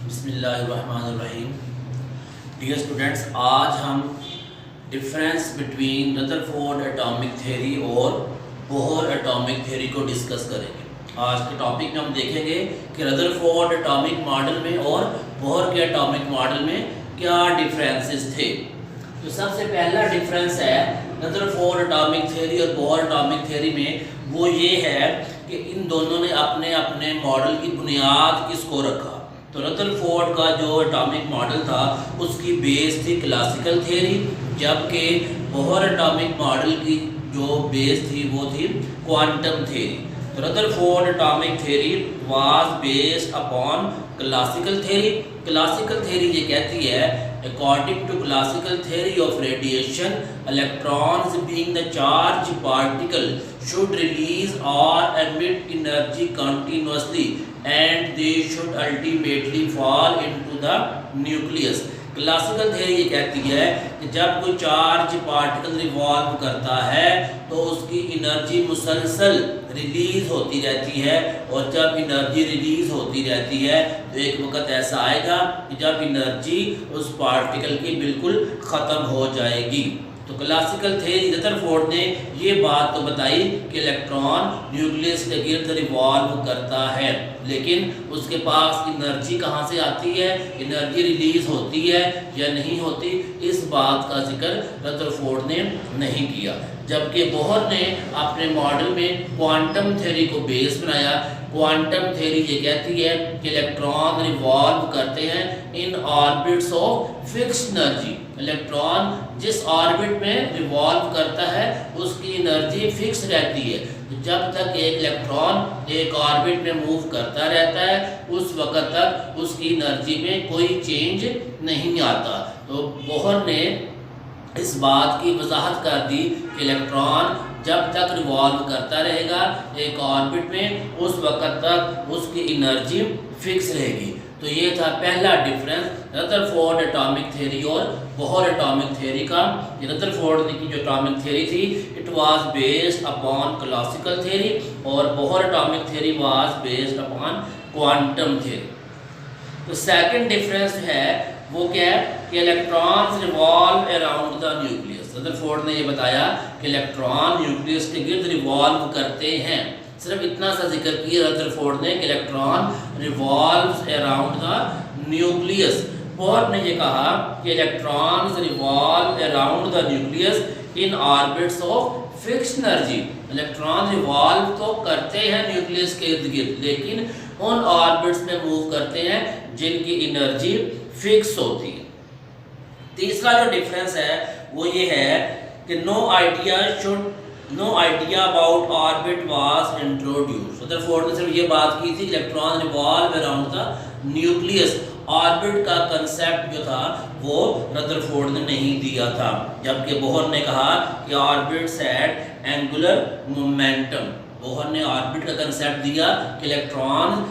बिस्मिल्लाहिर्रहमानिर्रहीम। Dear students, आज हम difference between Rutherford atomic theory और बोहर एटॉमिक थ्योरी को डिस्कस करेंगे। आज के टॉपिक में हम देखेंगे कि रदरफोर्ड एटॉमिक मॉडल में और बोहर के एटॉमिक मॉडल में क्या डिफरेंसेस थे। तो सबसे पहला डिफरेंस है रदरफोर्ड एटॉमिक थ्योरी और बोहर एटॉमिक थ्योरी में, वो ये है कि इन दोनों ने अपने अपने मॉडल की बुनियाद किसको रखा। तो रदरफोर्ड का जो एटॉमिक मॉडल था उसकी बेस थी क्लासिकल थ्योरी, जबकि बोहर एटॉमिक मॉडल की जो बेस थी वो थी क्वांटम थ्योरी। तो Rutherford atomic theory was based upon classical theory. Classical theory ये कहती है, according to classical theory of radiation, electrons being the charge particle should release or emit energy continuously and they should ultimately fall into the nucleus। Classical theory ये कहती है कि जब कोई charge particle revolve करता है तो उसकी एनर्जी मुसलसल रिलीज होती रहती है, और जब एनर्जी रिलीज होती रहती है तो एक वक्त ऐसा आएगा कि जब एनर्जी उस पार्टिकल की बिल्कुल ख़त्म हो जाएगी। तो क्लासिकल थ्योरी रदरफोर्ड ने ये बात तो बताई कि इलेक्ट्रॉन न्यूक्लियस के गिर्द रिवॉल्व करता है, लेकिन उसके पास एनर्जी कहाँ से आती है, एनर्जी रिलीज होती है या नहीं होती, इस बात का जिक्र रदरफोर्ड ने नहीं किया। जबकि बोहर ने अपने मॉडल में क्वांटम थ्योरी को बेस बनाया। क्वांटम थ्योरी ये कहती है कि इलेक्ट्रॉन रिवॉल्व करते हैं in orbits of fixed energy. Electron जिस ऑर्बिट में रिवॉल्व करता है उसकी एनर्जी फिक्स रहती है। तो जब तक एक इलेक्ट्रॉन एक ऑर्बिट में मूव करता रहता है उस वक्त तक उसकी एनर्जी में कोई चेंज नहीं आता। तो बोहर ने इस बात की वजाहत कर दी कि इलेक्ट्रॉन जब तक रिवॉल्व करता रहेगा एक ऑर्बिट में उस वक्त तक उसकी एनर्जी फिक्स रहेगी। तो ये था पहला डिफरेंस रदरफोर्ड एटॉमिक थ्योरी और बोहर एटॉमिक थ्योरी का। रदरफोर्ड की जो एटॉमिक थ्योरी थी it was based upon classical theory और Bohr atomic theory was based upon quantum theory. तो सेकंड डिफरेंस है वो क्या है कि electrons revolve around the nucleus. Rutherford ने ये बताया कि इलेक्ट्रॉन न्यूक्लियस के गिर्द रिवॉल्व करते हैं। सिर्फ इतना सा जिक्र किया रदरफोर्ड ने कि electron revolves around the nucleus. Bohr ने ये कहा कि electrons revolve around the nucleus in orbits of fixed energy. Electron revolve तो करते हैं न्यूक्लियस के इर्द गिर्द, लेकिन उन ऑर्बिट्स में मूव करते हैं जिनकी एनर्जी फिक्स होती है। तीसरा जो डिफरेंस है वो ये है कि no idea about orbit was introduced. Rutherford ने सिर्फ ये बात की थी electron revolve around the nucleus. Orbit का कंसेप्ट जो था वो रदरफोर्ड ने नहीं दिया था, जबकि बोहर ने कहा कि orbits had angular momentum. Bohr ने ऑर्बिट का कंसेप्ट दिया कि इलेक्ट्रॉन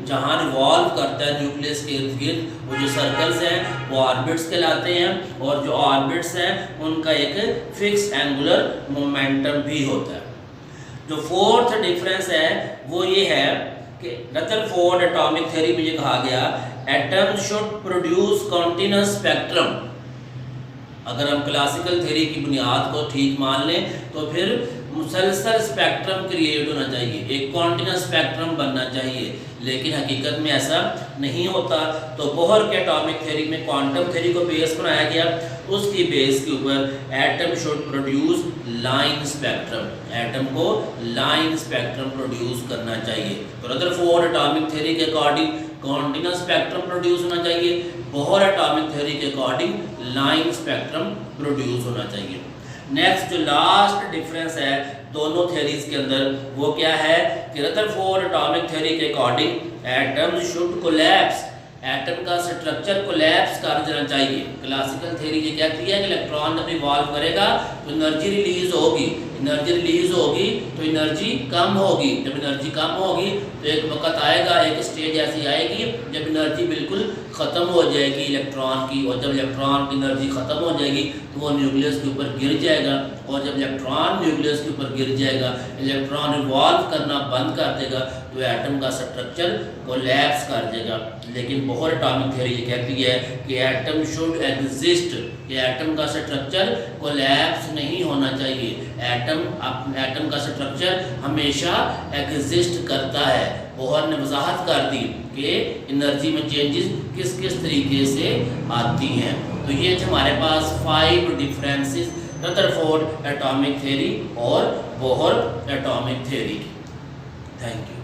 जहाँ रिवॉल्व करता है न्यूक्लियस के इर्द गिर्द वो जो सर्कल्स हैं वो ऑर्बिट्स कहलाते हैं, और जो ऑर्बिट्स हैं उनका एक फिक्स एंगुलर मोमेंटम भी होता है। जो फोर्थ डिफरेंस है वो ये है कि रदरफोर्ड एटॉमिक थ्योरी में ये कहा गया atom should produce continuous spectrum. अगर हम क्लासिकल थ्योरी की बुनियाद को ठीक मान लें तो फिर मुसलसल स्पेक्ट्रम क्रिएट होना चाहिए, एक कॉन्टिन्यूअस स्पेक्ट्रम बनना चाहिए, लेकिन हकीकत में ऐसा नहीं होता। तो बोहर के एटॉमिक थ्योरी में क्वांटम थ्योरी को बेस बनाया गया, उसकी बेस के ऊपर atom should produce line spectrum. Atom को लाइन स्पेक्ट्रम प्रोड्यूस करना चाहिए। तो रदरफोर्ड एटॉमिक थ्योरी के अकॉर्डिंग कॉन्टिन्यूअस स्पेक्ट्रम प्रोड्यूस होना चाहिए, बोहर एटॉमिक थ्योरी के अकॉर्डिंग लाइन स्पेक्ट्रम प्रोड्यूस होना चाहिए। नेक्स्ट जो लास्ट डिफरेंस है दोनों थ्योरीज के अंदर वो क्या है कि रदरफोर्ड एटॉमिक थ्योरी के according atom should collapse. Atom का स्ट्रक्चर कोलैप्स कर जाना चाहिए। क्लासिकल थ्योरी ये कहती है कि इलेक्ट्रॉन जब रिवॉल्व करेगा तो एनर्जी रिलीज होगी, एनर्जी रिलीज होगी तो एनर्जी कम होगी। जब एनर्जी कम होगी तो एक वक्त आएगा, एक स्टेज ऐसी आएगी जब एनर्जी बिल्कुल ख़त्म हो जाएगी इलेक्ट्रॉन की, और जब इलेक्ट्रॉन की एनर्जी ख़त्म हो जाएगी तो वो न्यूक्लियस के ऊपर गिर जाएगा, और जब इलेक्ट्रॉन न्यूक्लियस के ऊपर गिर जाएगा, इलेक्ट्रॉन रिवॉल्व करना बंद कर देगा, तो एटम का स्ट्रक्चर कोलैप्स कर देगा। लेकिन बोहर एटॉमिक थ्योरी ये कहती है कि एटम शुड एग्जिस्ट, कि एटम का स्ट्रक्चर कोलैप्स नहीं होना चाहिए, एटम का स्ट्रक्चर हमेशा एग्जिस्ट करता है। बोहर ने वजाहत कर दी कि एनर्जी में चेंजेस किस किस तरीके से आती हैं। तो ये हमारे पास 5 डिफरेंसेस रदरफोर्ड एटॉमिक थ्योरी और Bohr atomic theory. Thank you.